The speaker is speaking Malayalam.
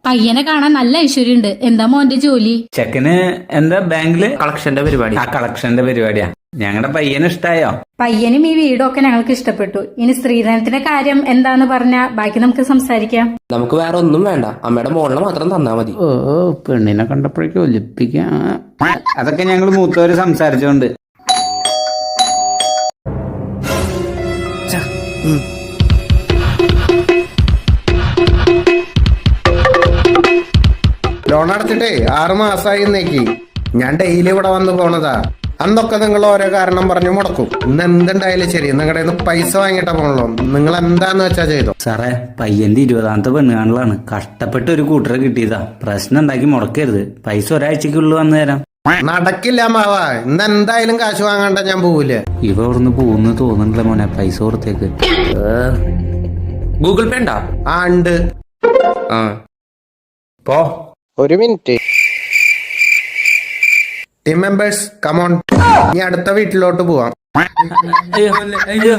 പയ്യനെ കാണാൻ നല്ല ഐശ്വര്യമുണ്ട്. എന്താ മോന്റെ ജോലി? ചെക്കന് എന്താ ബാങ്കില് കളക്ഷന്റെ പരിപാടി. കളക്ഷന്റെ പരിപാടിയാ. ഞങ്ങളുടെ പയ്യന് ഇഷ്ടായോ? പയ്യനും ഈ വീടൊക്കെ ഞങ്ങൾക്ക് ഇഷ്ടപ്പെട്ടു. ഇനി സ്ത്രീധനത്തിന്റെ കാര്യം എന്താന്ന് പറഞ്ഞാ ബാക്കി നമുക്ക് സംസാരിക്കാം. നമുക്ക് വേറെ ഒന്നും വേണ്ട, അമ്മയുടെ മോളിനെ മാത്രം തന്നാ മതി. ഓ പെണ്ണിനെ കണ്ടപ്പോഴേക്കും ഒലിപ്പിക്കാം. അതൊക്കെ ഞങ്ങൾ മൂത്തവര് സംസാരിച്ചോണ്ട്. ലോൺ അടച്ചിട്ടേ 6 മാസമായി എന്നേക്ക്. ഞാൻ ഡെയിലി ഇവിടെ വന്ന് പോണതാ. അന്നൊക്കെ നിങ്ങൾ ഓരോ കാരണം പറഞ്ഞു മുടക്കും. ഇന്ന് എന്തുണ്ടായാലും ശരി നിങ്ങളുടെ പൈസ വാങ്ങിയിട്ടാ പോണല്ലോ. നിങ്ങൾ എന്താന്ന് വെച്ചാ ചെയ്തോ. സാറേ, പയ്യന്റെ 20ാമത്തെ പെണ്ണുകാണലാണ്. കഷ്ടപ്പെട്ട് ഒരു കൂട്ടറെ കിട്ടിയതാ. പ്രശ്നം ഉണ്ടാക്കി മുടക്കരുത്. പൈസ ഒരാഴ്ചക്കുള്ളിൽ വന്നു തരാം. നടക്കില്ല മാവ. ഇന്ന് എന്തായാലും കാശ് വാങ്ങാണ്ട ഞാൻ പോവില്ല. ഇവ ഇവിടുന്ന് പോകുന്നു തോന്നുന്നില്ല മോനെ. പൈസ കൊടുത്തേക്ക്. ഗൂഗിൾ പേ ഉണ്ടാ? ആ ഉണ്ട്. ആ പോ. ഒരു മിനിറ്റ്. Team members come on. ഇനി അടുത്ത വീട്ടിലോട്ട് പോവാം. അയ്യോ